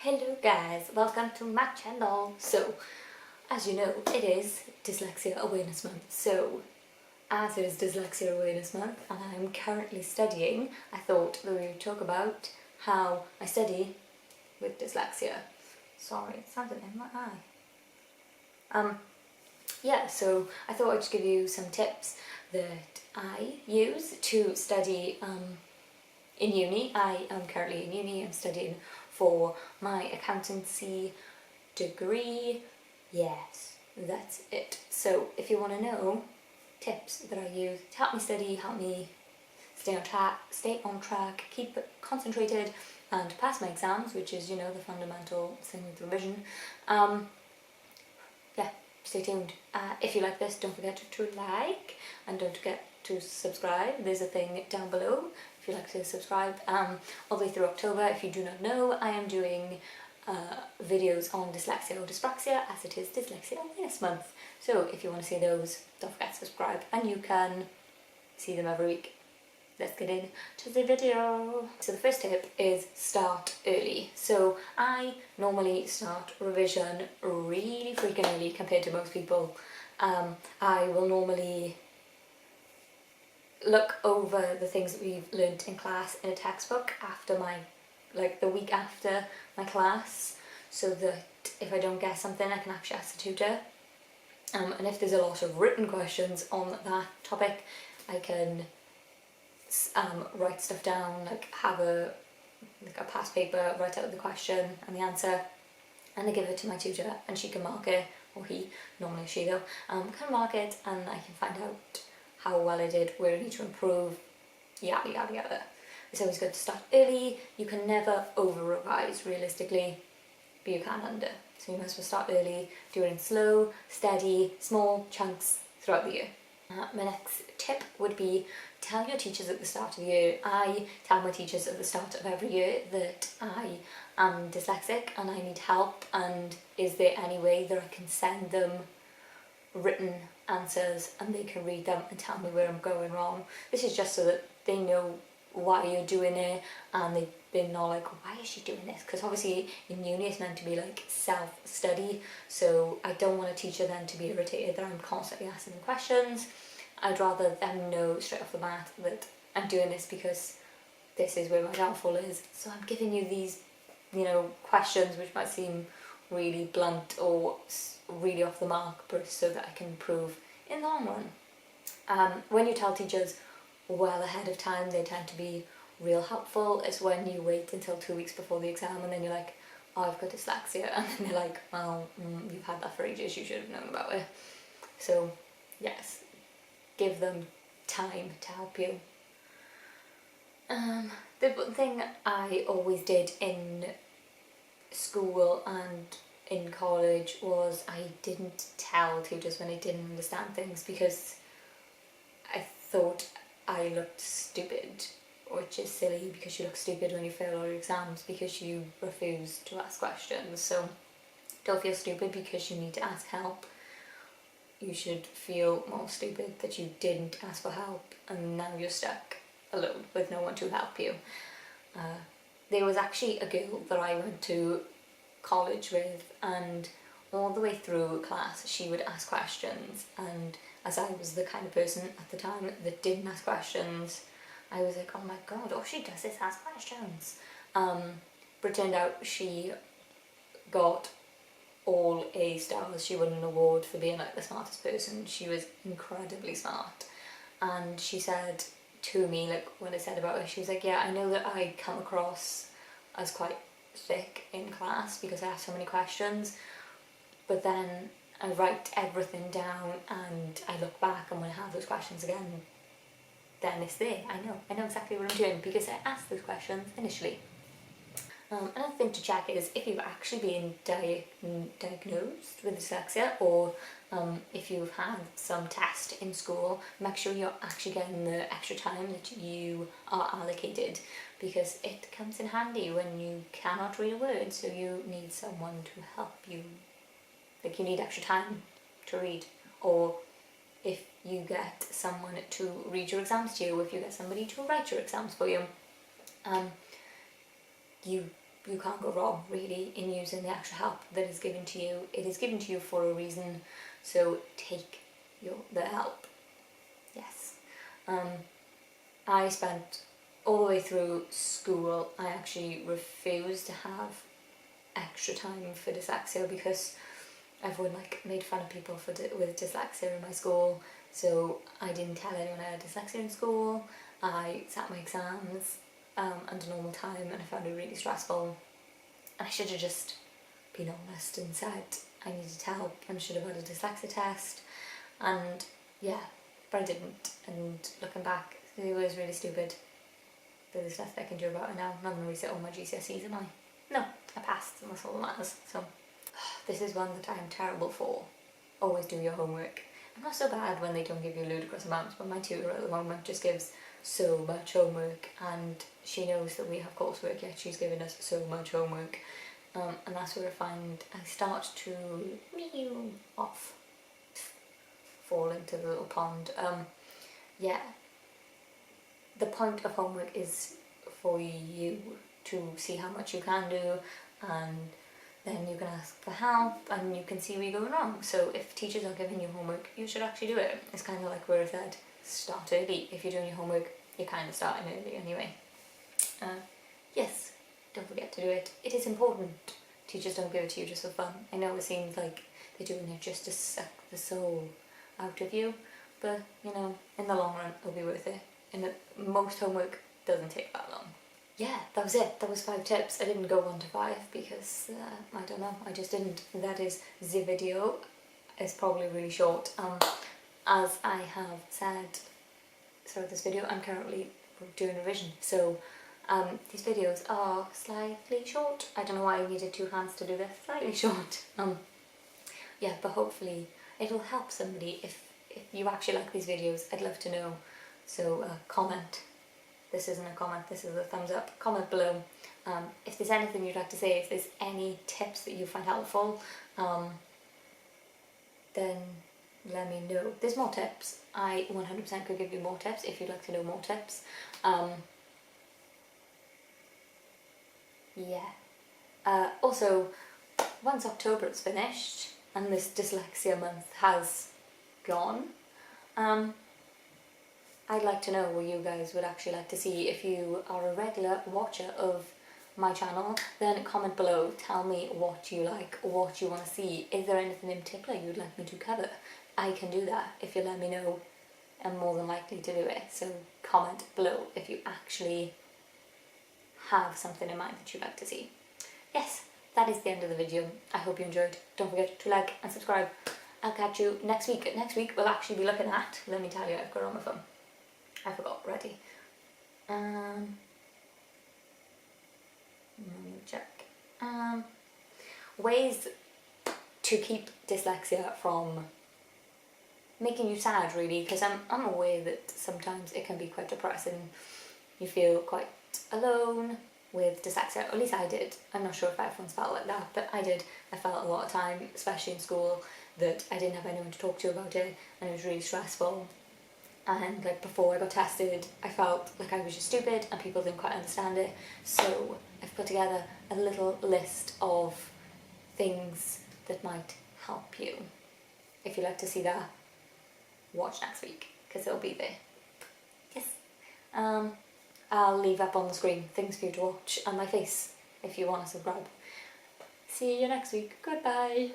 Hello guys, welcome to my channel. So, as you know, it is Dyslexia Awareness Month. So, as it is Dyslexia Awareness Month and I'm currently studying, I thought that we would talk about how I study with dyslexia. Sorry, it sounded in my eye. Yeah, so I thought I'd just give you some tips that I use to study in uni. I am currently in uni. I'm studying for my accountancy degree. Yes, that's it. So if you want to know tips that I use to help me study, help me stay on track, keep concentrated and pass my exams, which is, you know, the fundamental thing with revision, yeah, stay tuned. If you like this, don't forget to like and don't forget to subscribe. There's a thing down below if you'd like to subscribe. All the way through October, if you do not know, I am doing videos on dyslexia or dyspraxia, as it is Dyslexia Awareness Month. So if you want to see those, don't forget to subscribe and you can see them every week. Let's get into the video. So the first tip is start early. So I normally start revision really freaking early compared to most people. I will normally look over the things that we've learnt in class in a textbook after the week after my class, so that if I don't get something I can actually ask the tutor. And if there's a lot of written questions on that topic, I can write stuff down, like have a past paper, write out the question and the answer, and I give it to my tutor and she can mark it, or he, normally she though, can mark it and I can find out how well I did, where I need to improve, yada yada yada. It's always good to start early. You can never over-revise realistically, but you can under. So you must start early, do it in slow, steady, small chunks throughout the year. My next tip would be tell your teachers at the start of the year. I tell my teachers at the start of every year that I am dyslexic and I need help, and is there any way that I can send them written answers and they can read them and tell me where I'm going wrong. This is just so that they know why you're doing it and they're not like, why is she doing this? Because obviously in uni it's meant to be like self-study, so I don't want a teacher then to be irritated that I'm constantly asking them questions. I'd rather them know straight off the bat that I'm doing this because this is where my downfall is. So I'm giving you these, you know, questions which might seem really blunt or really off the mark, but so that I can improve in the long run. When you tell teachers well ahead of time, they tend to be real helpful. It's when you wait until 2 weeks before the exam and then you're like, oh, I've got dyslexia, and then they're like, well, you've had that for ages, you should have known about it. So yes, give them time to help you. The thing I always did in school and in college was I didn't tell tutors when I didn't understand things, because I thought I looked stupid, which is silly because you look stupid when you fail all your exams because you refuse to ask questions. So don't feel stupid because you need to ask help. You should feel more stupid that you didn't ask for help and now you're stuck alone with no one to help you. There was actually a girl that I went to college with, and all the way through class she would ask questions, and as I was the kind of person at the time that didn't ask questions, I was like, oh my god, all she does is ask questions. But it turned out she got all A stars. She won an award for being like the smartest person. She was incredibly smart, and she said to me, like when I said about her, she was like, yeah, I know that I come across as quite thick in class because I ask so many questions, but then I write everything down and I look back and when I have those questions again, then it's there. I know exactly what I'm doing because I asked those questions initially. Another thing to check is if you've actually been diagnosed with dyslexia, or if you've had some test in school, make sure you're actually getting the extra time that you are allocated, because it comes in handy when you cannot read a word, so you need someone to help you. Like, you need extra time to read, or if you get someone to read your exams to you, if you get somebody to write your exams for you, you you can't go wrong really in using the extra help that is given to you. It is given to you for a reason, so take the help. Yes. I spent all the way through school, I actually refused to have extra time for dyslexia because everyone like made fun of people with dyslexia in my school, so I didn't tell anyone I had dyslexia in school. I sat my exams under normal time and I found it really stressful. I should have just been honest and said I needed help and should have had a dyslexia test, and yeah, but I didn't, and looking back it was really stupid. There's nothing I can do about it now. I'm not going to reset all my GCSEs, am I? No, I passed and that's all that matters. So this is one that I'm terrible for. Always do your homework. I'm not so bad when they don't give you ludicrous amounts, but my tutor at the moment just gives so much homework, and she knows that we have coursework, yet she's giving us so much homework. And that's where I find I start to off, fall into the little pond. Yeah, the point of homework is for you to see how much you can do, and then you can ask for help and you can see where you're going wrong. So if teachers are giving you homework, you should actually do it. It's kind of like where I said, start early. If you're doing your homework, you're kind of starting early anyway. Yes, don't forget to do it. It is important. Teachers don't give it to you just for fun. I know it seems like they're doing it just to suck the soul out of you, but you know, in the long run, it'll be worth it. And most homework doesn't take that long. Yeah, that was it. That was 5 tips. I didn't go 1 to 5 because, I don't know, I just didn't. That is the video. It's probably really short. As I have said throughout this video, I'm currently doing revision, so these videos are slightly short. I don't know why I needed 2 hands to do this. Slightly short. Yeah, but hopefully it'll help somebody. If you actually like these videos, I'd love to know. So comment. This isn't a comment, this is a thumbs up. Comment below. If there's anything you'd like to say, if there's any tips that you find helpful, then let me know. There's more tips. I 100% could give you more tips if you'd like to know more tips. Yeah. Also, once October is finished and this dyslexia month has gone, I'd like to know what you guys would actually like to see. If you are a regular watcher of my channel, then comment below. Tell me what you like, what you want to see. Is there anything in particular you'd like me to cover? I can do that if you let me know. I'm more than likely to do it. So comment below if you actually have something in mind that you'd like to see. Yes, that is the end of the video. I hope you enjoyed. Don't forget to like and subscribe. I'll catch you next week. Next week we'll actually be looking at, let me tell you, I've got it on my phone. I forgot already. Let me check. Ways to keep dyslexia from making you sad, really, because I'm aware that sometimes it can be quite depressing. You feel quite alone with dyslexia, or at least I did. I'm not sure if everyone's felt like that, but I did. I felt a lot of time, especially in school, that I didn't have anyone to talk to about it, and it was really stressful. And like before I got tested, I felt like I was just stupid and people didn't quite understand it. So I've put together a little list of things that might help you. If you'd like to see that, watch next week, because it'll be there. Yes. I'll leave up on the screen things for you to watch and my face if you want to subscribe. See you next week. Goodbye.